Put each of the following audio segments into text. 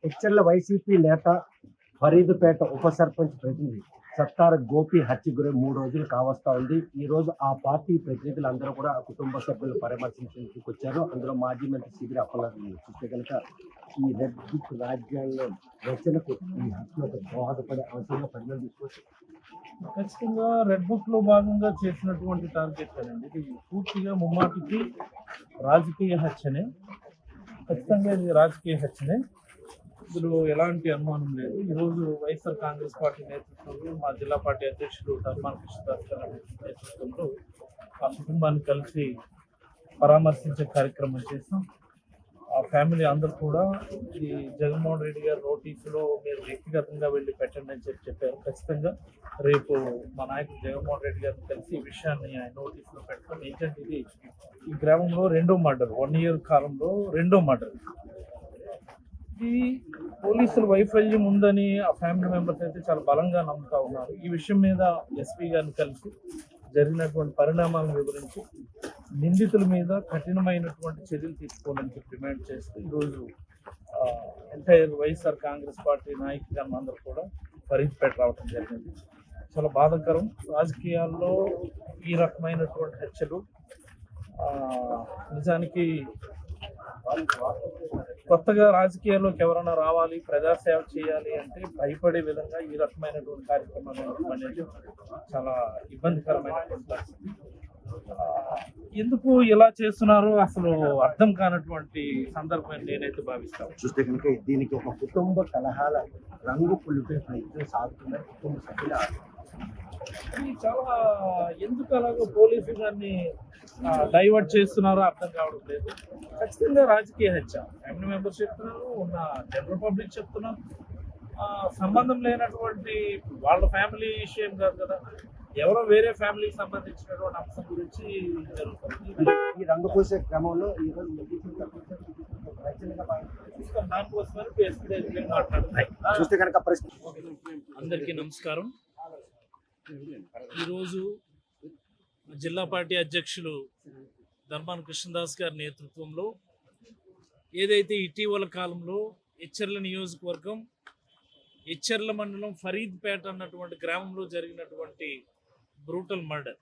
Etcherla YCP నేత ఫరీదుపేట ఉప సర్పంచ్ ప్రతినిధి సత్తార గోపి హత్య గురి 3 రోజులు కావస్తా ఉంది. ఈ రోజు ఆ పార్టీ ప్రతినిధులందరూ కూడా కుటుంబ సభ్యులు పరామర్శించేందుకు వచ్చారు. అందులో మాజీ మంత్రి సిబిరి అప్పలనాథ్ చూస్తే కనుక ఈ రెడ్ బుక్ రాజ్యాంగం రచనకు ఈ హత్యకు దోహదపడే అవసరంగా పరిగణన తీసుకోవచ్చు. ఖచ్చితంగా రెడ్ బుక్ లో భాగంగా చేసినటువంటి టార్గెట్ అండి. ఇది పూర్తిగా ముమ్మాటికి రాజకీయ హత్యనే. ఖచ్చితంగా ఇది రాజకీయ హత్యనే, ఇందులో ఎలాంటి అనుమానం లేదు. ఈరోజు వైఎస్ఆర్ కాంగ్రెస్ పార్టీ నేతృత్వంలో మా జిల్లా పార్టీ అధ్యక్షుడు ధర్మాన కృష్ణదాస్ గారి నేతృత్వంలో ఆ కుటుంబాన్ని కలిసి పరామర్శించే కార్యక్రమం చేసాం. ఆ ఫ్యామిలీ అందరూ కూడా ఈ జగన్మోహన్ రెడ్డి గారి నోటీసులో మీరు వ్యక్తిగతంగా వెళ్ళి పెట్టండి అని చెప్పారు. ఖచ్చితంగా రేపు మా నాయకుడు జగన్మోహన్ రెడ్డి గారిని కలిసి ఈ విషయాన్ని ఆయన నోటీసులో పెట్టడం. ఏంటంటే ఇది ఈ గ్రామంలో 2వ మర్డర్, 1 year కాలంలో 2వ మర్డర్. ఇది పోలీసుల వైఫల్యం ఉందని ఆ ఫ్యామిలీ మెంబర్స్ అయితే చాలా బలంగా నమ్ముతా ఉన్నారు. ఈ విషయం మీద ఎస్పీ గారిని కలిసి జరిగినటువంటి పరిణామాలను వివరించి నిందితుల మీద కఠినమైనటువంటి చర్యలు తీసుకోవాలని చెప్పి డిమాండ్ చేస్తూ ఈరోజు ఎంటైర్ వైఎస్ఆర్ కాంగ్రెస్ పార్టీ నాయకులు అందరూ కూడా ఫరీద్పేట రావడం జరిగింది. చాలా బాధాకరం. రాజకీయాల్లో ఈ రకమైనటువంటి హత్యలు నిజానికి కొత్తగా రాజకీయాల్లోకి ఎవరైనా రావాలి, ప్రజాసేవ చేయాలి అంటే భయపడే విధంగా ఈ రకమైనటువంటి కార్యక్రమాలు అనేది చాలా ఇబ్బందికరమైనటువంటి పరిస్థితి. ఎందుకు ఇలా చేస్తున్నారో అసలు అర్థం కానటువంటి సందర్భం నేనైతే భావిస్తాను. చూస్తే కనుక దీనికి ఒక కుటుంబ కలహాల రంగు పులిపే ప్రయత్నం సాగుతున్నాయి కుటుంబ సభ్యుల. చాలా ఎందుకు అలాగో పోలీసు గారిని డైవర్ట్ చేస్తున్నారో అర్థం కావడం లేదు. ఖచ్చితంగా రాజకీయ హత్య. ఫ్యామిలీ మెంబర్స్ చెప్తున్నారు, ఉన్న జనరల్ పబ్లిక్ చెప్తున్నారు. సంబంధం లేనటువంటి వాళ్ళ ఫ్యామిలీ విషయం కాదు కదా, ఎవరో వేరే ఫ్యామిలీకి సంబంధించినటువంటి అంశం గురించి జరుగుతుంది. ఈ రంగు పూసే క్రమంలో దానికోసమని మాట్లాడుతున్నాయి. చూస్తే కనుక అందరికీ నమస్కారం. ఈరోజు జిల్లా పార్టీ అధ్యక్షులు ధర్మాన కృష్ణదాస్ గారి నేతృత్వంలో ఏదైతే ఇటీవల కాలంలో హెచ్చర్ల నియోజకవర్గం హెచ్చర్ల మండలం ఫరీద్పేట అన్నటువంటి గ్రామంలో జరిగినటువంటి బ్రూటల్ మర్డర్,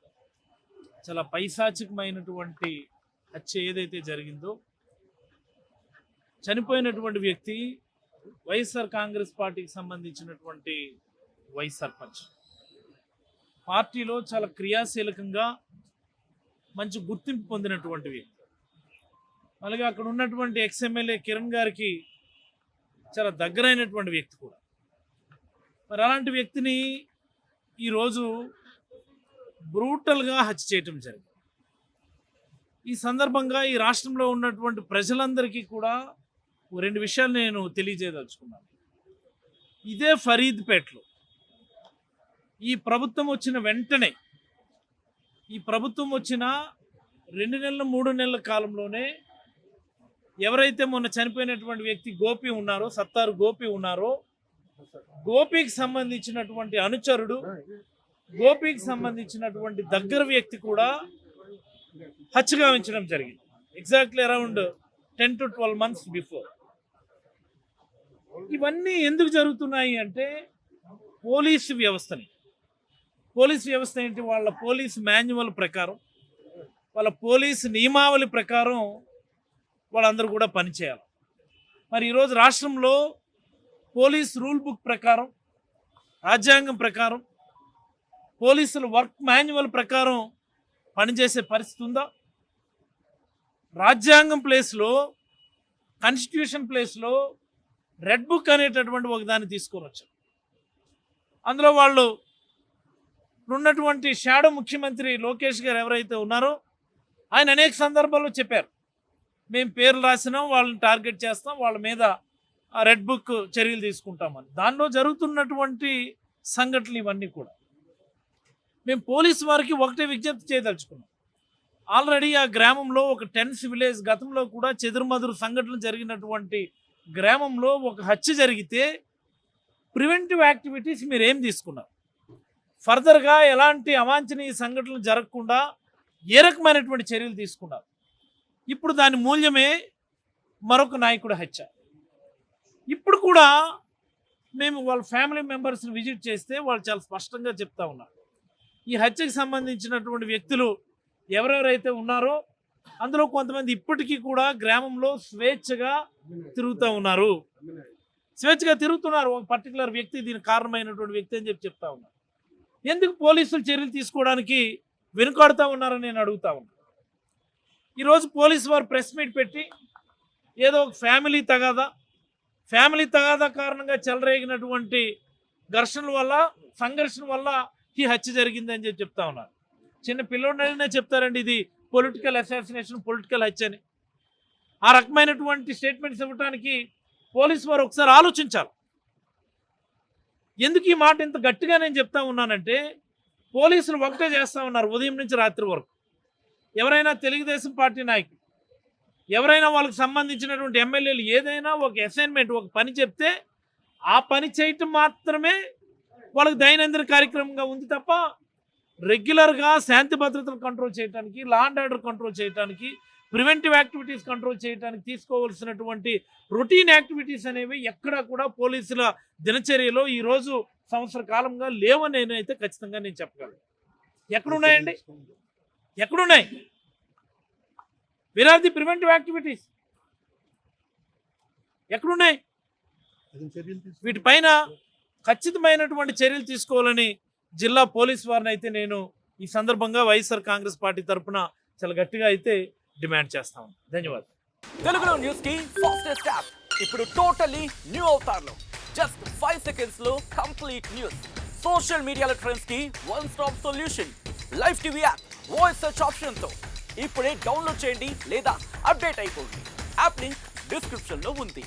చాలా పైశాచికమైనటువంటి హత్య ఏదైతే జరిగిందో, చనిపోయినటువంటి వ్యక్తి వైఎస్ఆర్ కాంగ్రెస్ పార్టీకి సంబంధించినటువంటి వైస్ సర్పంచ్. పార్టీలో చాలా క్రియాశీలకంగా మంచి గుర్తింపు పొందినటువంటి వ్యక్తి. అలాగే అక్కడ ఉన్నటువంటి ఎక్స్ఎమ్మెల్యే కిరణ్ గారికి చాలా దగ్గరైనటువంటి వ్యక్తి కూడా. మరి అలాంటి వ్యక్తిని ఈరోజు బ్రూటల్గా హత్య చేయటం జరిగింది. ఈ సందర్భంగా ఈ రాష్ట్రంలో ఉన్నటువంటి ప్రజలందరికీ కూడా 2 విషయాలు నేను తెలియజేయదలుచుకున్నాను. ఇదే ఫరీద్పేటలో ఈ ప్రభుత్వం వచ్చిన వెంటనే, ఈ ప్రభుత్వం వచ్చిన 2 నెలల 3 నెలల కాలంలోనే ఎవరైతే మొన్న చనిపోయినటువంటి వ్యక్తి గోపి ఉన్నారో, సత్తారు గోపి ఉన్నారో, గోపికి సంబంధించినటువంటి అనుచరుడు, గోపికి సంబంధించినటువంటి దగ్గర వ్యక్తి కూడా హత్య గావించడం జరిగింది. Exactly around 10 to 12 months before. ఇవన్నీ ఎందుకు జరుగుతున్నాయి అంటే పోలీసు వ్యవస్థ ఏంటి, వాళ్ళ పోలీస్ మాన్యువల్ ప్రకారం, వాళ్ళ పోలీసు నియమావళి ప్రకారం వాళ్ళందరూ కూడా పనిచేయాలి. మరి ఈరోజు రాష్ట్రంలో పోలీస్ రూల్ బుక్ ప్రకారం, రాజ్యాంగం ప్రకారం, పోలీసుల వర్క్ మాన్యువల్ ప్రకారం పనిచేసే పరిస్థితి ఉందా? రాజ్యాంగం ప్లేస్లో, కాన్స్టిట్యూషన్ ప్లేస్లో రెడ్ బుక్ అనేటటువంటి ఒక దాన్ని తీసుకొని వచ్చారు. అందులో వాళ్ళు ఉన్నటువంటి షాడో ముఖ్యమంత్రి లోకేష్ గారు ఎవరైతే ఉన్నారో ఆయన అనేక సందర్భాల్లో చెప్పారు, మేము పేర్లు రాసినాం, వాళ్ళని టార్గెట్ చేస్తాం, వాళ్ళ మీద ఆ రెడ్ బుక్ చర్యలు తీసుకుంటామని. దానిలో జరుగుతున్నటువంటి సంఘటనలు ఇవన్నీ కూడా మేము పోలీసు వారికి ఒకటే విజ్ఞప్తి చేయదలుచుకున్నాం. ఆల్రెడీ ఆ గ్రామంలో ఒక టెన్స్ విలేజ్, గతంలో కూడా చెదురుమదురు సంఘటనలు జరిగినటువంటి గ్రామంలో ఒక హత్య జరిగితే ప్రివెంటివ్ యాక్టివిటీస్ మీరు ఏం తీసుకున్నారు? ఫర్దర్గా ఎలాంటి అవాంఛనీయ సంఘటనలు జరగకుండా ఏ రకమైనటువంటి చర్యలు తీసుకున్నారు. ఇప్పుడు దాని మూల్యమే మరొక నాయకుడి హత్య. ఇప్పుడు కూడా మేము వాళ్ళ ఫ్యామిలీ మెంబర్స్ని విజిట్ చేస్తే వాళ్ళు చాలా స్పష్టంగా చెప్తా ఉన్నారు, ఈ హత్యకు సంబంధించినటువంటి వ్యక్తులు ఎవరెవరైతే ఉన్నారో అందులో కొంతమంది ఇప్పటికీ కూడా గ్రామంలో స్వేచ్ఛగా తిరుగుతూ ఉన్నారు. ఒక పర్టికులర్ వ్యక్తి దీనికి కారణమైనటువంటి వ్యక్తి అని చెప్తా ఉన్నారు. ఎందుకు పోలీసులు చర్యలు తీసుకోవడానికి వెనుకాడుతూ ఉన్నారని నేను అడుగుతా ఉన్నాను. ఈరోజు పోలీసు వారు ప్రెస్ మీట్ పెట్టి ఏదో ఒక ఫ్యామిలీ తగాదా కారణంగా చెలరేగినటువంటి ఘర్షణల వల్ల సంఘర్షణ వల్ల ఈ హత్య జరిగిందని చెప్తా ఉన్నారు. చిన్న పిల్లోడైనా చెప్తారండి ఇది పొలిటికల్ అసాసినేషన్, పొలిటికల్ హత్య అని. ఆ రకమైనటువంటి స్టేట్మెంట్స్ ఇవ్వడానికి పోలీసు వారు ఒకసారి ఆలోచించాలి. ఎందుకు ఈ మాట ఇంత గట్టిగా నేను చెప్తా ఉన్నానంటే, పోలీసులు ఒకటే చేస్తూ ఉన్నారు ఉదయం నుంచి రాత్రి వరకు. ఎవరైనా తెలుగుదేశం పార్టీ నాయకులు, ఎవరైనా వాళ్ళకి సంబంధించినటువంటి ఎమ్మెల్యేలు ఏదైనా ఒక అసైన్మెంట్, ఒక పని చెప్తే ఆ పని చేయటం మాత్రమే వాళ్ళకి దైనందిన కార్యక్రమంగా ఉంది తప్ప రెగ్యులర్గా శాంతి భద్రతలు కంట్రోల్ చేయడానికి, లా అండ్ ఆర్డర్ కంట్రోల్ చేయడానికి, ప్రివెంటివ్ యాక్టివిటీస్ కంట్రోల్ చేయడానికి తీసుకోవాల్సినటువంటి రొటీన్ యాక్టివిటీస్ అనేవి ఎక్కడా కూడా పోలీసుల దినచర్యలో ఈరోజు సంవత్సర కాలంగా లేవని నేనైతే ఖచ్చితంగా నేను చెప్పగలను. ఎక్కడున్నాయండి? ఎక్కడున్నాయి? Where are the preventive activities? ఎక్కడున్నాయి? వీటిపైన ఖచ్చితమైనటువంటి చర్యలు తీసుకోవాలని జిల్లా పోలీస్ వారిని అయితే నేను ఈ సందర్భంగా వైఎస్ఆర్ కాంగ్రెస్ పార్టీ తరఫున చాలా గట్టిగా అయితే డిమాండ్ చేస్తాం. ధన్యవాదాలు. తెలుగులో న్యూస్ కి ఫాస్టెస్ట్ యాప్ ఇప్పుడు టోటలీ న్యూ అవతార్లో జస్ట్ 5 seconds లో కంప్లీట్ న్యూస్. సోషల్ మీడియాలో ట్రెండ్స్ కి one stop solution. Live TV app voice search option తో ఇప్పుడే డౌన్లోడ్ చేయండి లేదా అప్డేట్ అయిపోండి. యాప్ లింక్ డిస్క్రిప్షన్ లో ఉంది.